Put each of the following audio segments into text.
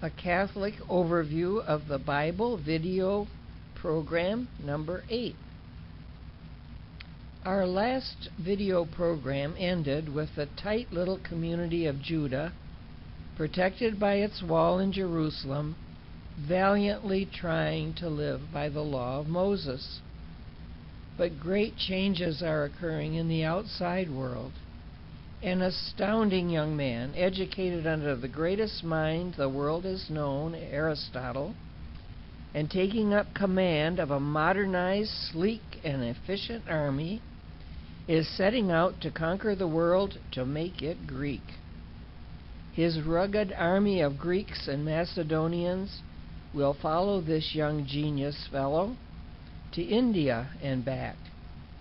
A Catholic Overview of the Bible video program number 8. Our last video program ended with the tight little community of Judah, protected by its wall in Jerusalem, valiantly trying to live by the law of Moses. But great changes are occurring in the outside world. An astounding young man, educated under the greatest mind the world has known, Aristotle, and taking up command of a modernized, sleek, and efficient army, is setting out to conquer the world, to make it Greek. His rugged army of Greeks and Macedonians will follow this young genius fellow to India and back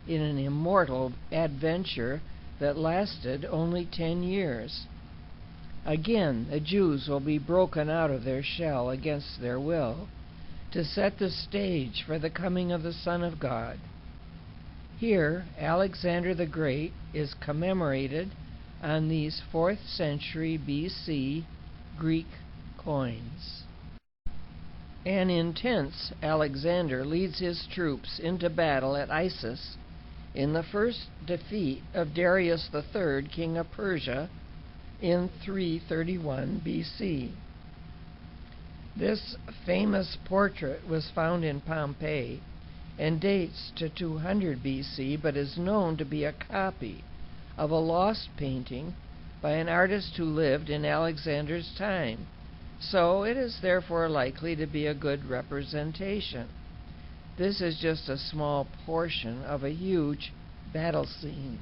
in an immortal adventure that lasted only 10 years. Again, the Jews will be broken out of their shell against their will to set the stage for the coming of the Son of God. Here, Alexander the Great is commemorated on these 4th century BC Greek coins. An intense Alexander leads his troops into battle at Issus in the first defeat of Darius III, king of Persia, in 331 BC. This famous portrait was found in Pompeii and dates to 200 BC, but is known to be a copy of a lost painting by an artist who lived in Alexander's time, so it is therefore likely to be a good representation. This is just a small portion of a huge battle scene.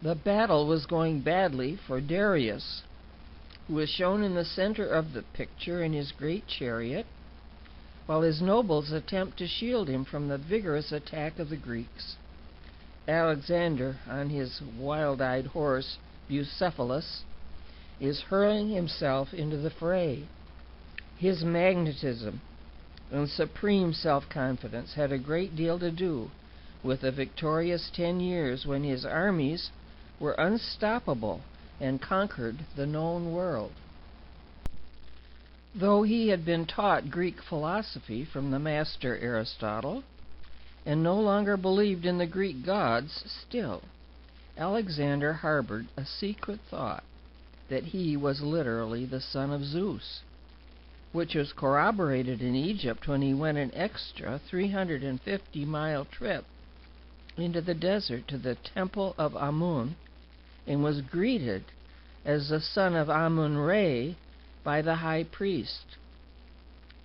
The battle was going badly for Darius, who is shown in the center of the picture in his great chariot, while his nobles attempt to shield him from the vigorous attack of the Greeks. Alexander, on his wild-eyed horse Bucephalus, is hurling himself into the fray. His magnetism and supreme self-confidence had a great deal to do with the victorious 10 years when his armies were unstoppable and conquered the known world. Though he had been taught Greek philosophy from the master Aristotle and no longer believed in the Greek gods, still, Alexander harbored a secret thought that he was literally the son of Zeus, which was corroborated in Egypt when he went an extra 350-mile trip into the desert to the temple of Amun and was greeted as the son of Amun-Re by the high priest.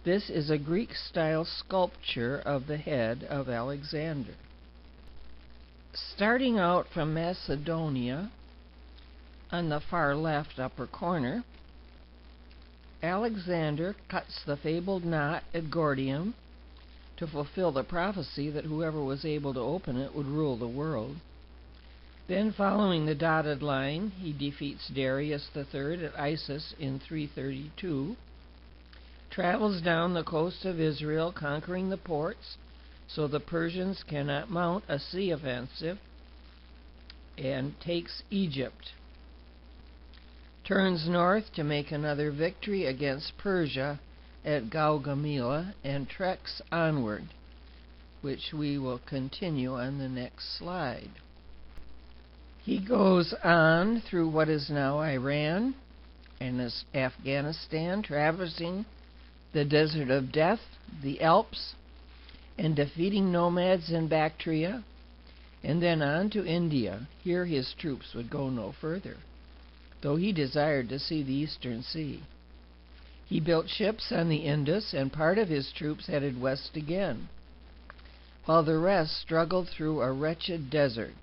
This is a Greek-style sculpture of the head of Alexander. Starting out from Macedonia, on the far left upper corner, Alexander cuts the fabled knot at Gordium to fulfill the prophecy that whoever was able to open it would rule the world. Then, following the dotted line, he defeats Darius III at Issus in 332, travels down the coast of Israel, conquering the ports so the Persians cannot mount a sea offensive, and takes Egypt. Turns north to make another victory against Persia at Gaugamela and treks onward, which we will continue on the next slide. He goes on through what is now Iran and Afghanistan, traversing the Desert of Death, the Alps, and defeating nomads in Bactria, and then on to India. Here his troops would go no further, though he desired to see the Eastern Sea. He built ships on the Indus, and part of his troops headed west again, while the rest struggled through a wretched desert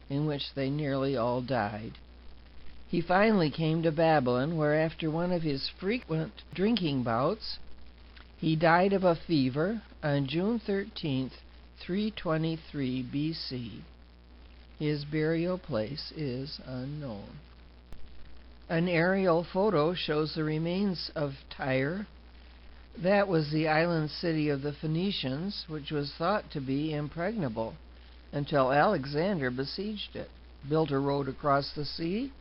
in which they nearly all died. He finally came to Babylon, where after one of his frequent drinking bouts, he died of a fever on June 13th, 323 BC. His burial place is unknown. An aerial photo shows the remains of Tyre. That was the island city of the Phoenicians, which was thought to be impregnable until Alexander besieged it, built a road across the sea,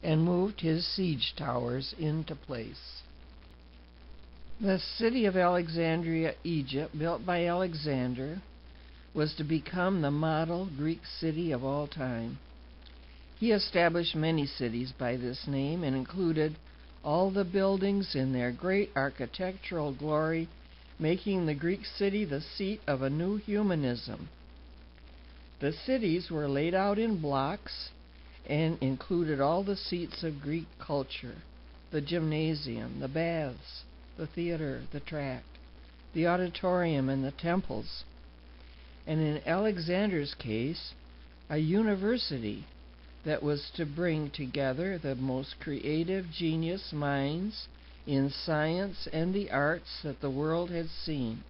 and moved his siege towers into place. The city of Alexandria, Egypt, built by Alexander, was to become the model Greek city of all time. He established many cities by this name and included all the buildings in their great architectural glory, making the Greek city the seat of a new humanism. The cities were laid out in blocks and included all the seats of Greek culture: the gymnasium, the baths, the theater, the tract, the auditorium, and the temples. And in Alexander's case, a university that was to bring together the most creative genius minds in science and the arts that the world had seen.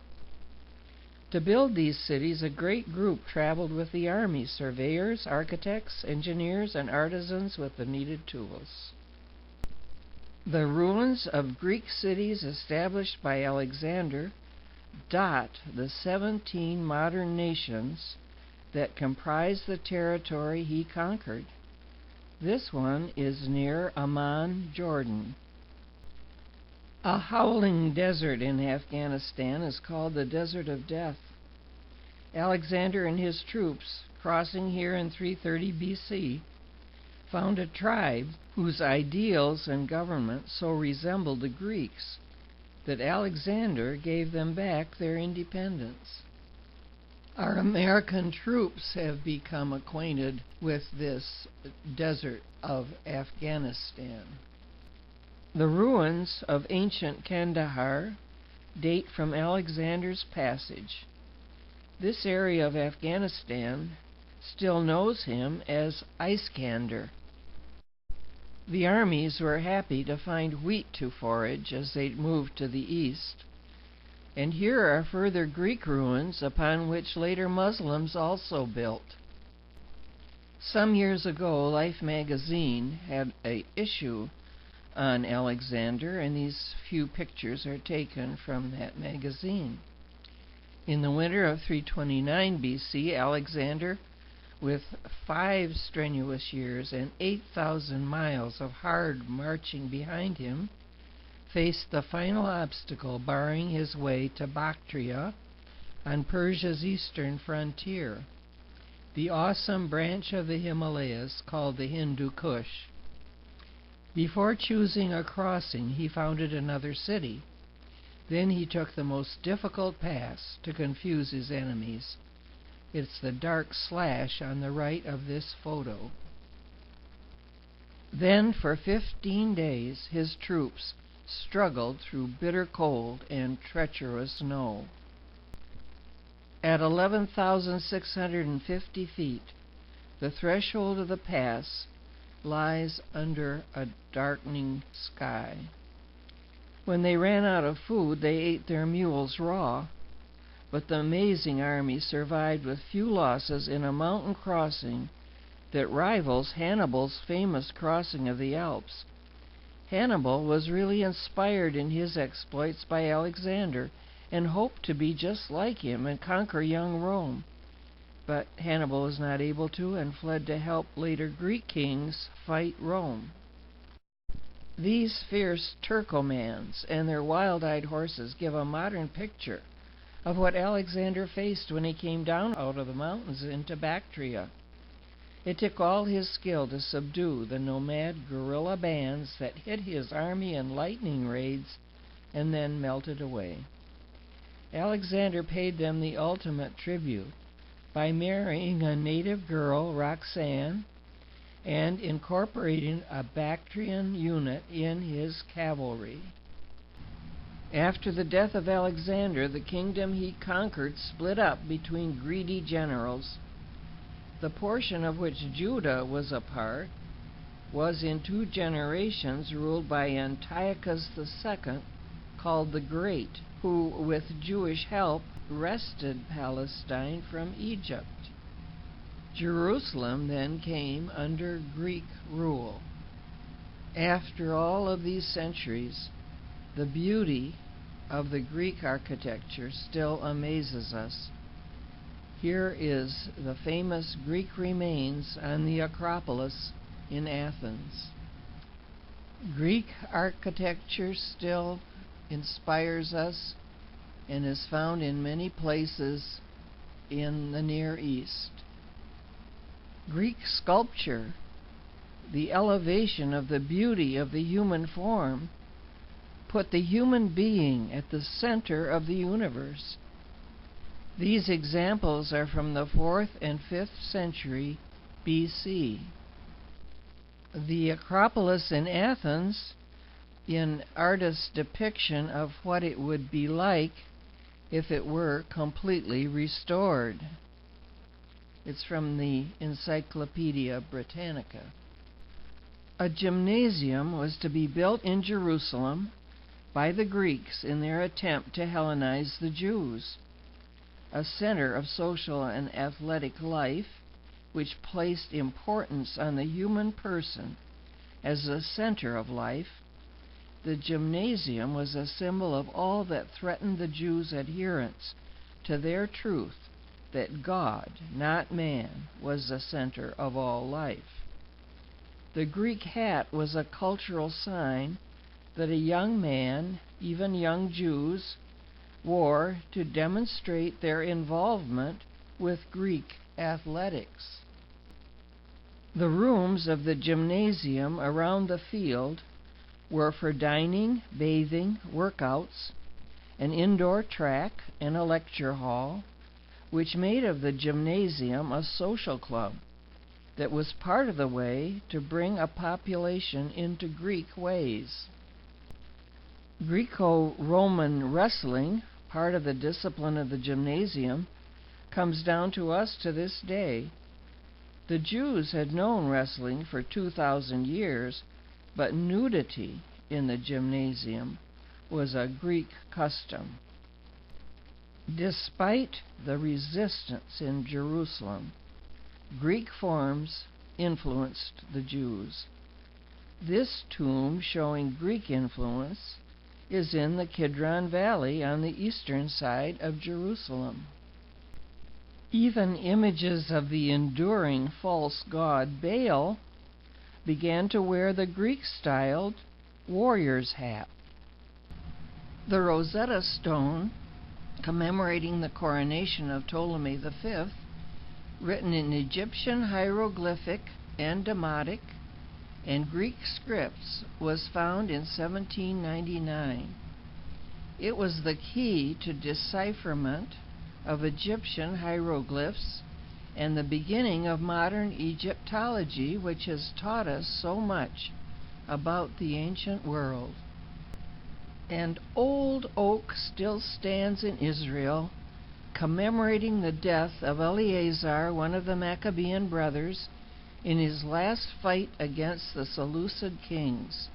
To build these cities, a great group traveled with the army: surveyors, architects, engineers, and artisans with the needed tools. The ruins of Greek cities established by Alexander dot the 17 modern nations that comprise the territory he conquered. This one is near Amman, Jordan. A howling desert in Afghanistan is called the Desert of Death. Alexander and his troops, crossing here in 330 BC, found a tribe whose ideals and government so resembled the Greeks that Alexander gave them back their independence. Our American troops have become acquainted with this desert of Afghanistan. The ruins of ancient Kandahar date from Alexander's passage. This area of Afghanistan still knows him as Iskander. The armies were happy to find wheat to forage as they moved to the east. And here are further Greek ruins upon which later Muslims also built. Some years ago, Life magazine had an issue on Alexander, and these few pictures are taken from that magazine. In the winter of 329 BC, Alexander, with 5 strenuous years and 8,000 miles of hard marching behind him, faced the final obstacle barring his way to Bactria on Persia's eastern frontier, the awesome branch of the Himalayas called the Hindu Kush. Before choosing a crossing, he founded another city. Then he took the most difficult pass to confuse his enemies. It's the dark slash on the right of this photo. Then, for 15 days, his troops struggled through bitter cold and treacherous snow. At 11,650 feet, the threshold of the pass lies under a darkening sky. When they ran out of food, they ate their mules raw. But the amazing army survived with few losses in a mountain crossing that rivals Hannibal's famous crossing of the Alps. Hannibal was really inspired in his exploits by Alexander and hoped to be just like him and conquer young Rome. But Hannibal was not able to and fled to help later Greek kings fight Rome. These fierce Turkomans and their wild-eyed horses give a modern picture of what Alexander faced when he came down out of the mountains into Bactria. It took all his skill to subdue the nomad guerrilla bands that hit his army in lightning raids and then melted away. Alexander paid them the ultimate tribute by marrying a native girl, Roxanne, and incorporating a Bactrian unit in his cavalry. After the death of Alexander, the kingdom he conquered split up between greedy generals. The portion of which Judah was a part was in 2 generations ruled by Antiochus II, called the Great, who, with Jewish help, wrested Palestine from Egypt. Jerusalem then came under Greek rule. After all of these centuries, the beauty of the Greek architecture still amazes us. Here is the famous Greek remains on the Acropolis in Athens. Greek architecture still inspires us and is found in many places in the Near East. Greek sculpture, the elevation of the beauty of the human form, put the human being at the center of the universe. These examples are from the 4th and 5th century BC. The Acropolis in Athens, in artist's depiction of what it would be like if it were completely restored. It's from the Encyclopedia Britannica. A gymnasium was to be built in Jerusalem by the Greeks in their attempt to Hellenize the Jews, a center of social and athletic life which placed importance on the human person as the center of life. The gymnasium was a symbol of all that threatened the Jews' adherence to their truth that God, not man, was the center of all life. The Greek hat was a cultural sign that a young man, even young Jews, wore to demonstrate their involvement with Greek athletics. The rooms of the gymnasium around the field were for dining, bathing, workouts, an indoor track, and a lecture hall, which made of the gymnasium a social club that was part of the way to bring a population into Greek ways. Greco-Roman Wrestling, part of the discipline of the gymnasium, comes down to us to this day. The Jews had known wrestling for 2,000 years, but nudity in the gymnasium was a Greek custom. Despite the resistance in Jerusalem, Greek forms influenced the Jews. This tomb showing Greek influence is in the Kidron Valley on the eastern side of Jerusalem. Even images of the enduring false god Baal began to wear the Greek-styled warrior's hat. The Rosetta Stone, commemorating the coronation of Ptolemy V, written in Egyptian hieroglyphic and Demotic and Greek scripts, was found in 1799. It was the key to decipherment of Egyptian hieroglyphs and the beginning of modern Egyptology, which has taught us so much about the ancient world. An old oak still stands in Israel, commemorating the death of Eleazar, one of the Maccabean brothers, in his last fight against the Seleucid kings.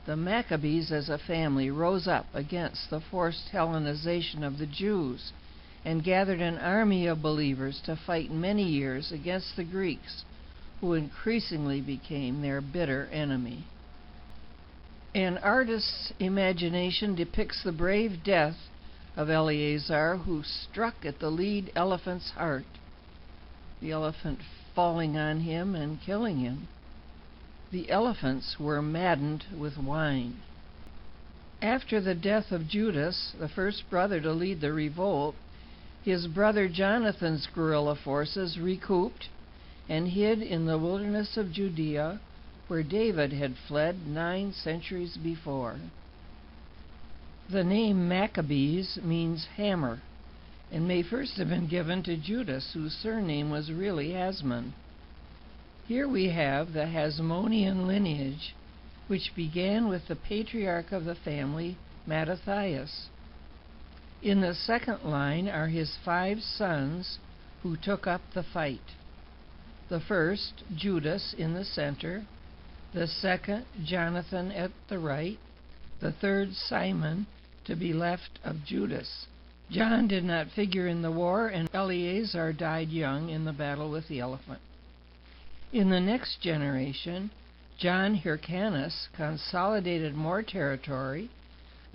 The Maccabees as a family rose up against the forced Hellenization of the Jews and gathered an army of believers to fight many years against the Greeks, who increasingly became their bitter enemy. An artist's imagination depicts the brave death of Eleazar, who struck at the lead elephant's heart, the elephant falling on him and killing him. The elephants were maddened with wine. After the death of Judas, the first brother to lead the revolt, his brother Jonathan's guerrilla forces recouped and hid in the wilderness of Judea, where David had fled 9 centuries before. The name Maccabees means hammer, and may first have been given to Judas, whose surname was really Hasmon. Here we have the Hasmonean lineage, which began with the patriarch of the family, Mattathias. In the second line are his 5 sons who took up the fight. The first, Judas, in the center, the second, Jonathan, at the right, the third, Simon, to be left of Judas. John did not figure in the war, and Eleazar died young in the battle with the elephant. In the next generation, John Hyrcanus consolidated more territory,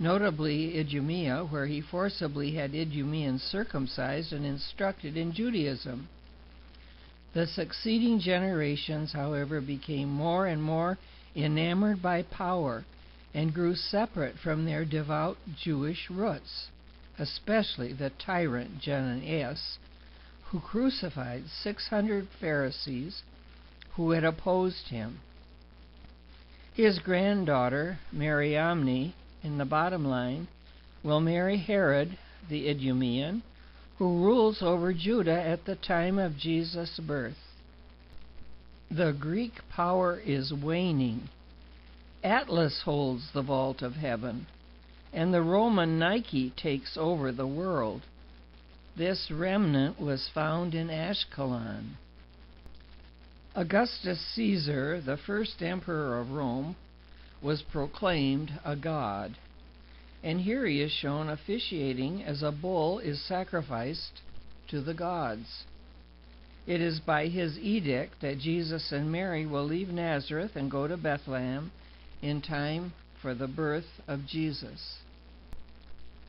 notably Idumea, where he forcibly had Idumeans circumcised and instructed in Judaism. The succeeding generations, however, became more and more enamored by power and grew separate from their devout Jewish roots, especially the tyrant Jannes, who crucified 600 Pharisees who had opposed him. His granddaughter, Mariamne, in the bottom line, will marry Herod the Idumean, who rules over Judah at the time of Jesus' birth. The Greek power is waning. Atlas holds the vault of heaven, and the Roman Nike takes over the world. This remnant was found in Ashkelon. Augustus Caesar, the first emperor of Rome, was proclaimed a god, and here he is shown officiating as a bull is sacrificed to the gods. It is by his edict that Jesus and Mary will leave Nazareth and go to Bethlehem in time for the birth of Jesus.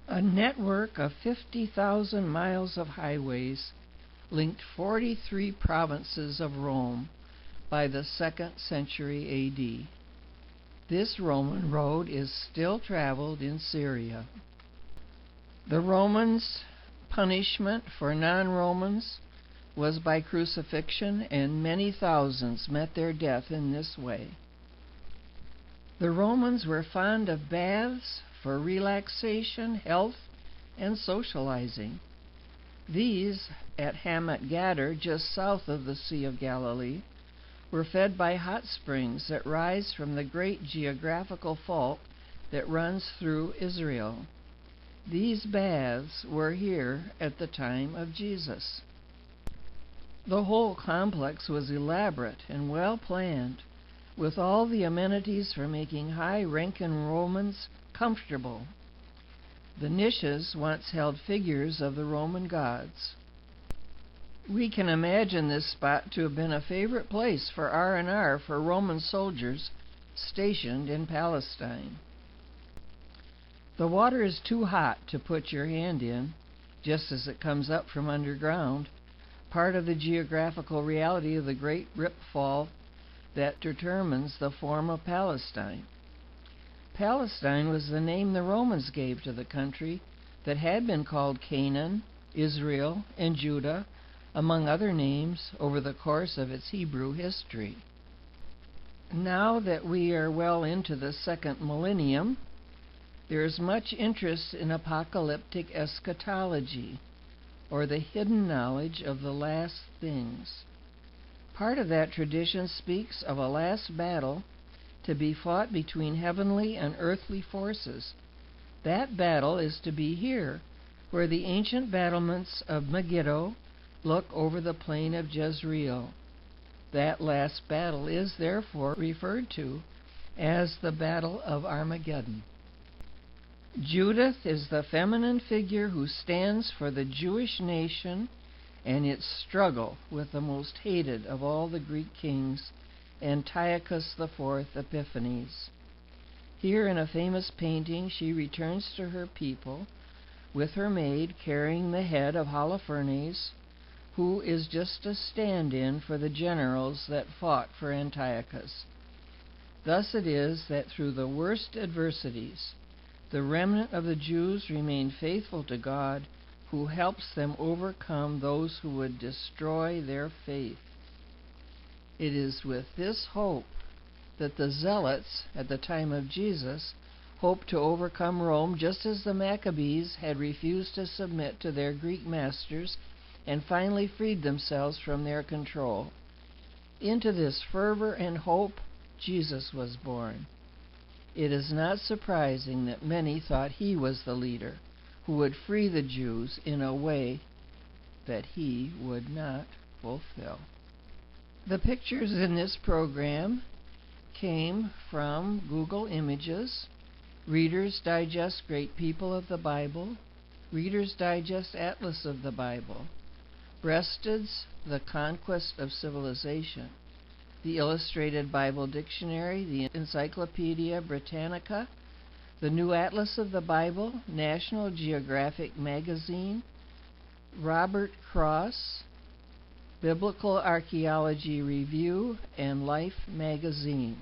A network of 50,000 miles of highways linked 43 provinces of Rome by the 2nd century A.D. This Roman road is still traveled in Syria. The Romans' punishment for non-Romans was by crucifixion, and many thousands met their death in this way. The Romans were fond of baths for relaxation, health, and socializing. These, at Hamat Gader, just south of the Sea of Galilee, were fed by hot springs that rise from the great geographical fault that runs through Israel. These baths were here at the time of Jesus. The whole complex was elaborate and well planned, with all the amenities for making high-ranking Romans comfortable. The niches once held figures of the Roman gods. We can imagine this spot to have been a favorite place for R&R for Roman soldiers stationed in Palestine. The water is too hot to put your hand in, just as it comes up from underground, part of the geographical reality of the great rip fall that determines the form of Palestine. Palestine was the name the Romans gave to the country that had been called Canaan, Israel, and Judah, among other names, over the course of its Hebrew history. Now that we are well into the second millennium, there is much interest in apocalyptic eschatology, or the hidden knowledge of the last things. Part of that tradition speaks of a last battle to be fought between heavenly and earthly forces. That battle is to be here, where the ancient battlements of Megiddo look over the plain of Jezreel. That last battle is therefore referred to as the Battle of Armageddon. Judith is the feminine figure who stands for the Jewish nation and its struggle with the most hated of all the Greek kings, Antiochus IV Epiphanes. Here in a famous painting she returns to her people with her maid carrying the head of Holofernes, who is just a stand-in for the generals that fought for Antiochus. Thus it is that through the worst adversities, the remnant of the Jews remain faithful to God, who helps them overcome those who would destroy their faith. It is with this hope that the Zealots at the time of Jesus hoped to overcome Rome, just as the Maccabees had refused to submit to their Greek masters and finally freed themselves from their control. Into this fervor and hope, Jesus was born. It is not surprising that many thought he was the leader who would free the Jews in a way that he would not fulfill. The pictures in this program came from Google Images, Reader's Digest Great People of the Bible, Reader's Digest Atlas of the Bible, Breasted's The Conquest of Civilization, the Illustrated Bible Dictionary, the Encyclopedia Britannica, the New Atlas of the Bible, National Geographic Magazine, Robert Cross, Biblical Archaeology Review, and Life Magazine.